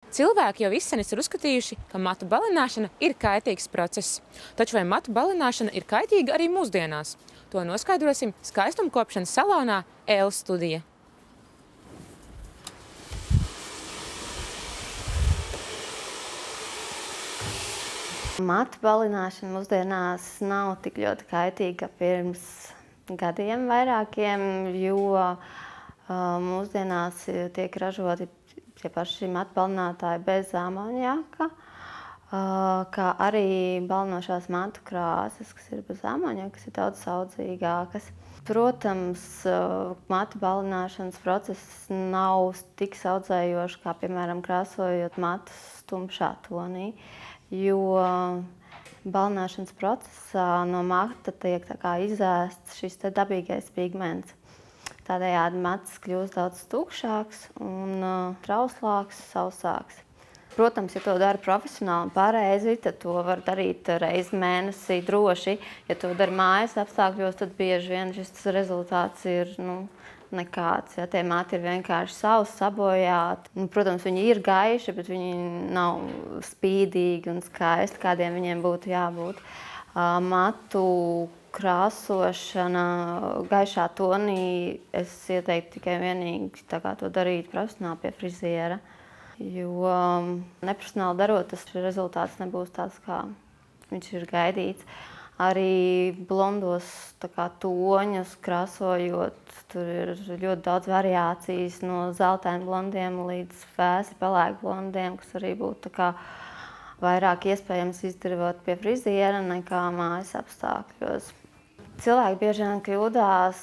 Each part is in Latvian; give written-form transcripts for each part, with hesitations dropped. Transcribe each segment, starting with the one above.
Cilvēki jau izsenis ir uzskatījuši, ka matu balināšana ir kaitīgs process. Taču vai matu balināšana ir kaitīga arī mūsdienās? To noskaidrosim skaistumkopšanas salonā Ēles studija. Matu balināšana mūsdienās nav tik ļoti kaitīga kā pirms gadiem vairākiem, jo mūsdienās tiek ražoti tie paši matu balinātāji bez amoniaka, kā arī balinošās matu krāsas, kas ir bez amoniaka, kas ir daudz saudzīgākas. Protams, matu balināšanas process nav tik saudzējošs, kā, piemēram, krāsojot matus tumšā tonī, jo balināšanas procesā no mata tiek izēsts šis dabīgais pigments. Tādējādi mats kļūst daudz tukšāks un trauslāks, sausāks. Protams, ja to dara profesionāli un pareizi, tad to var darīt reizi mēnesī droši. Ja to dara mājas apstākļos, tad bieži vien šis rezultāts ir nekāds. Ja tie mati ir vienkārši sausi, sabojāti. Protams, viņi ir gaiši, bet viņi nav spīdīgi un skaisti, kādiem viņiem būtu jābūt. Matu krāsošana gaišā tonī es ieteiktu tikai vienīgi to darīt profesionāli pie friziera, jo neprofesionāli darot, tas rezultāts nebūs tāds, kā viņš ir gaidīts. Arī blondos toņus krāsojot, tur ir ļoti daudz variācijas no zeltaini blondiem līdz vēsi pelēku blondiem, kas arī būtu vairāk iespējams izdarot pie friziera nekā mājas apstākļos. Cilvēki bieži vien kļūdās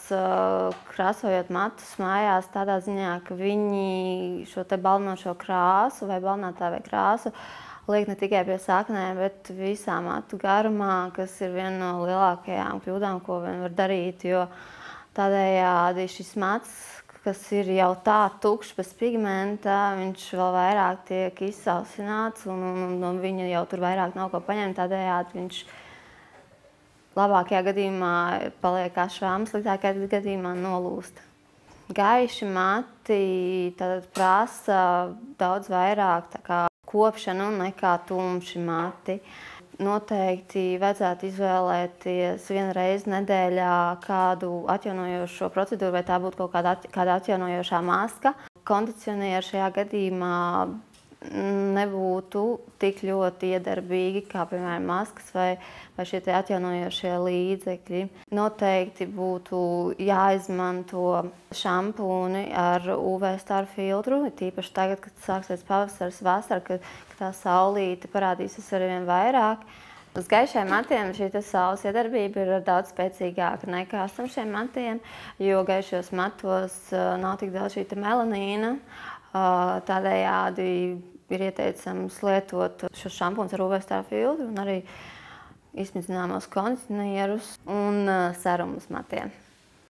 krāsojot matus mājās tādā ziņā, ka viņi šo te balinošo krāsu vai balinātāju vai krāsu liek ne tikai pie saknēm, bet visā matu garumā, kas ir viena no lielākajām kļūdām, ko vien var darīt, jo tādējādi šis mats, kas ir jau tā tukšs bez pigmenta, viņš vēl vairāk tiek izsausināts un no viņa jau tur vairāk nav ko paņemt, tādējādi viņš labākajā gadījumā paliek ašvāms, sliktākajā gadījumā nolūst. Gaiši mati prasa daudz vairāk kopšanu nekā tumši mati. Noteikti vajadzētu izvēlēties vienu reizi nedēļā kādu atjaunojošo procedūru, vai tā būtu kāda atjaunojošā maska. Kondicionieri šajā gadījumā nebūtu tik ļoti iedarbīgi kā, piemēram, maskas vai šie atjaunojošie līdzekļi. Noteikti būtu jāizmanto šampūni ar UV staru filtru, tīpaši tagad, kad sāksies pavasaris, vasara, kad tā saulīte parādīsies arvien vairāk. Uz gaišiem matiem šī saules iedarbība ir daudz spēcīgāka nekā tumšiem matiem, jo gaišos matos nav tik daudz šī melanīna. Tādējādi ir ieteicams lietot šo šampūnus ar UV staru filtru un arī izsmidzināmos kondicionierus un serumus matiem.